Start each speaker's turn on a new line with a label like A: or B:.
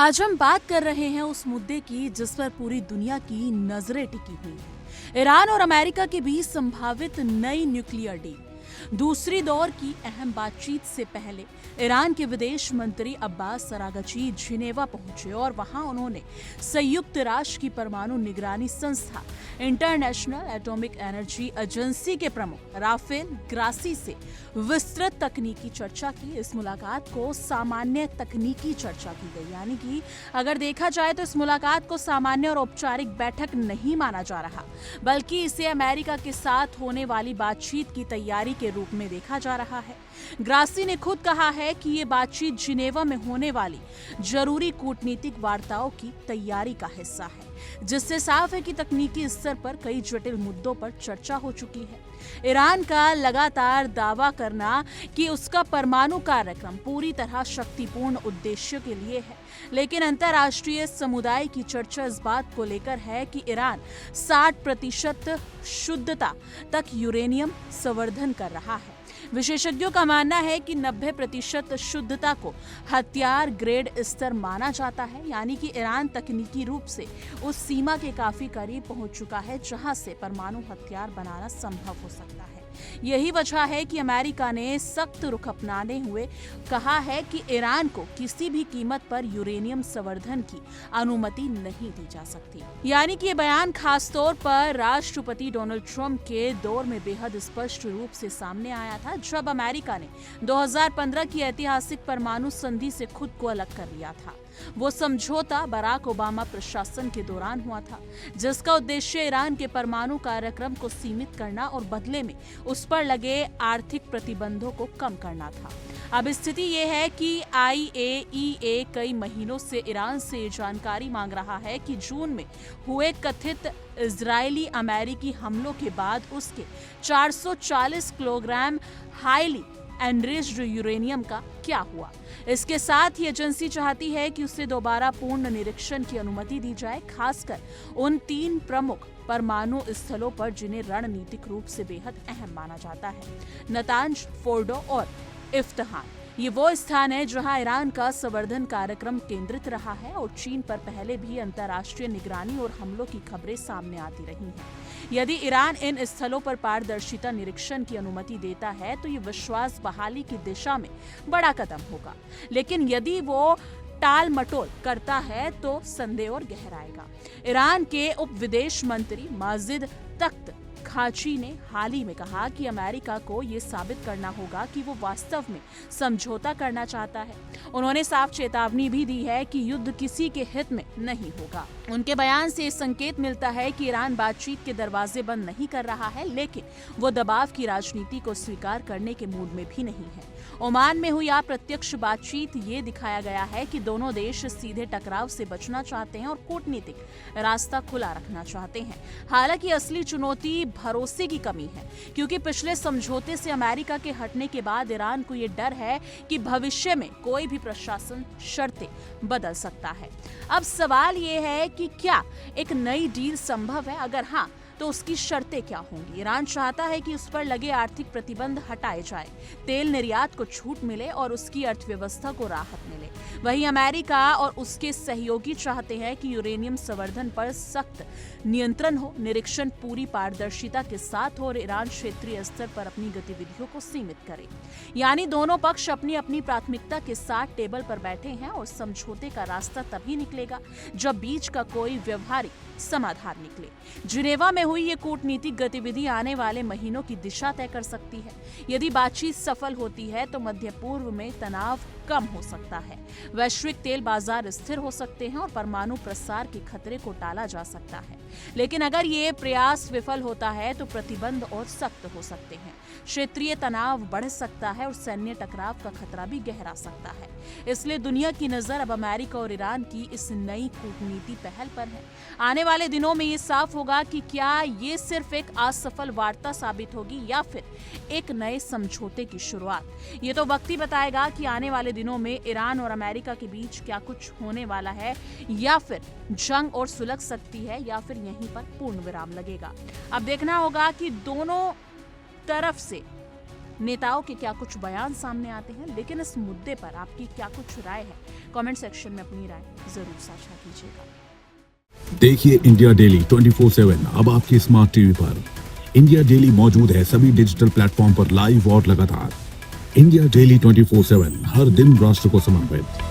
A: आज हम बात कर रहे हैं उस मुद्दे की जिस पर पूरी दुनिया की नजरें टिकी हुई है। ईरान और अमेरिका के बीच संभावित नई न्यूक्लियर डील। दूसरी दौर की अहम बातचीत से पहले ईरान के विदेश मंत्री अब्बास अरागची जिनेवा पहुंचे और वहां उन्होंने संयुक्त राष्ट्र की परमाणु निगरानी संस्था इंटरनेशनल एटॉमिक एनर्जी एजेंसी के प्रमुख राफेल ग्रासी से विस्तृत तकनीकी चर्चा की। इस मुलाकात को सामान्य तकनीकी चर्चा की गई, यानी कि अगर देखा जाए तो इस मुलाकात को सामान्य और औपचारिक बैठक नहीं माना जा रहा, बल्कि इसे अमेरिका के साथ होने वाली बातचीत की तैयारी के रूप में देखा जा रहा है। ग्रासी ने खुद कहा है कि ये बातचीत जिनेवा में होने वाली जरूरी कूटनीतिक वार्ताओं की तैयारी का हिस्सा है, जिससे साफ है कि तकनीकी स्तर पर कई जटिल मुद्दों पर चर्चा हो चुकी है। ईरान का लगातार दावा करना कि उसका परमाणु कार्यक्रम पूरी तरह शक्तिपूर्ण उद्देश्य के लिए है, लेकिन अंतर्राष्ट्रीय समुदाय की चर्चा इस बात को लेकर है कि ईरान 60% शुद्धता तक यूरेनियम संवर्धन कर रहा है। विशेषज्ञों का मानना है कि 90% शुद्धता को हथियार ग्रेड स्तर माना जाता है, यानी कि ईरान तकनीकी रूप से उस सीमा के काफी करीब पहुंच चुका है जहां से परमाणु हथियार बनाना संभव हो सकता है। यही वजह है कि अमेरिका ने सख्त रुख अपनाने हुए कहा है कि ईरान को किसी भी कीमत पर यूरेनियम संवर्धन की अनुमति नहीं दी जा सकती। यानी कि ये बयान खासतौर पर राष्ट्रपति डोनाल्ड ट्रंप के दौर में बेहद स्पष्ट रूप से सामने आया था, जब अमेरिका ने 2015 की ऐतिहासिक परमाणु संधि से खुद को अलग कर लिया था। वो समझौता बराक ओबामा प्रशासन के दौरान हुआ था, जिसका उद्देश्य ईरान के परमाणु कार्यक्रम को सीमित करना और बदले में उस पर लगे आर्थिक प्रतिबंधों को कम करना था। अब स्थिति ये है कि IAEA कई महीनों से ईरान से जानकारी मांग रहा है कि जून में हुए कथित इजरायली अमेरिकी हमलों के बाद उसके 440 किलोग्राम हाईली एनरिच्ड यूरेनियम का क्या हुआ। इसके साथ ही एजेंसी चाहती है कि उसे दोबारा पूर्ण निरीक्षण की अनुमति दी जाए, खासकर उन 3 प्रमुख परमाणु स्थलों पर जिन्हें रणनीतिक रूप से बेहद अहम माना जाता है, नतांज, फोर्डो और इफ्तहान। ये वो स्थान है जहां ईरान का संवर्धन कार्यक्रम केंद्रित रहा है और चीन पर पहले भी अंतर्राष्ट्रीय निगरानी और हमलों की खबरें सामने आती रही हैं। यदि ईरान इन स्थलों पर पारदर्शिता निरीक्षण की अनुमति देता है तो ये विश्वास बहाली की दिशा में बड़ा कदम होगा, लेकिन यदि वो टाल मटोल करता है तो संदेह और गहराएगा। ईरान के उप विदेश मंत्री माजिद तख्त खाची ने हाल ही में कहा कि अमेरिका को ये साबित करना होगा कि वो वास्तव में समझौता करना चाहता है। उन्होंने साफ चेतावनी भी दी है कि युद्ध किसी के हित में नहीं होगा। उनके बयान से संकेत मिलता है कि ईरान बातचीत के दरवाजे बंद नहीं कर रहा है, लेकिन वो दबाव की राजनीति को स्वीकार करने के मूड में भी नहीं है। ओमान में हुई अप्रत्यक्ष बातचीत ये दिखाया गया है कि दोनों देश सीधे टकराव से बचना चाहते हैं और कूटनीतिक रास्ता खुला रखना चाहते हैं। हालांकि असली चुनौती भरोसे की कमी है, क्योंकि पिछले समझौते से अमेरिका के हटने के बाद ईरान को ये डर है कि भविष्य में कोई भी प्रशासन शर्तें बदल सकता है। अब सवाल ये है कि क्या एक नई डील संभव है? अगर हाँ, तो उसकी शर्तें क्या होंगी? ईरान चाहता है कि उस पर लगे आर्थिक प्रतिबंध हटाए जाए, तेल निर्यात को छूट मिले और उसकी अर्थव्यवस्था को राहत मिले। वहीं अमेरिका और उसके सहयोगी चाहते हैं कि यूरेनियम संवर्धन पर सख्त नियंत्रण हो, निरीक्षण पूरी पारदर्शिता के साथ हो और ईरान क्षेत्रीय स्तर पर अपनी गतिविधियों को सीमित करे। यानी दोनों पक्ष अपनी अपनी प्राथमिकता के साथ टेबल पर बैठे हैं और समझौते का रास्ता तभी निकलेगा जब बीच का कोई व्यवहारिक समाधान निकले। जिनेवा में हुई ये कूटनीतिक गतिविधि आने वाले महीनों की दिशा तय कर सकती है। यदि बातचीत सफल होती है तो मध्य पूर्व में तनाव कम हो सकता है, वैश्विक तेल बाजार स्थिर हो सकते हैं और परमाणु प्रसार के खतरे को टाला जा सकता है। लेकिन अगर ये प्रयास विफल होता है तो प्रतिबंध और सख्त हो सकते हैं, क्षेत्रीय तनाव बढ़ सकता है और सैन्य टकराव का खतरा भी गहरा सकता है। इसलिए दुनिया की नजर अब अमेरिका और ईरान की इस नई कूटनीति पहल पर है। आने वाले दिनों में ये साफ होगा कि क्या ये सिर्फ एक असफल वार्ता साबित होगी या फिर एक नए समझौते की शुरुआत। ये तो वक्त ही बताएगा कि आने वाले दिनों में ईरान और अमेरिका के बीच क्या कुछ होने वाला है, या फिर जंग और सुलग सकती है, या फिर यहीं पर पूर्ण विराम लगेगा। अब देखना होगा कि दोनों तरफ से नेताओं के क्या कुछ बयान सामने आते हैं, लेकिन इस मुद्दे पर आपकी क्या कुछ राय है? कमेंट सेक्शन में अपनी राय जरूर साझा कीजिएगा।
B: देखिए इंडिया डेली 24/7 अब आपके स्मार्ट टीवी पर। इंडिया डेली मौजूद है सभी डिजिटल प्लेटफॉर्म पर लाइव और लगातार। इंडिया डेली 24/7 हर दिन राष्ट्र को समर्पित।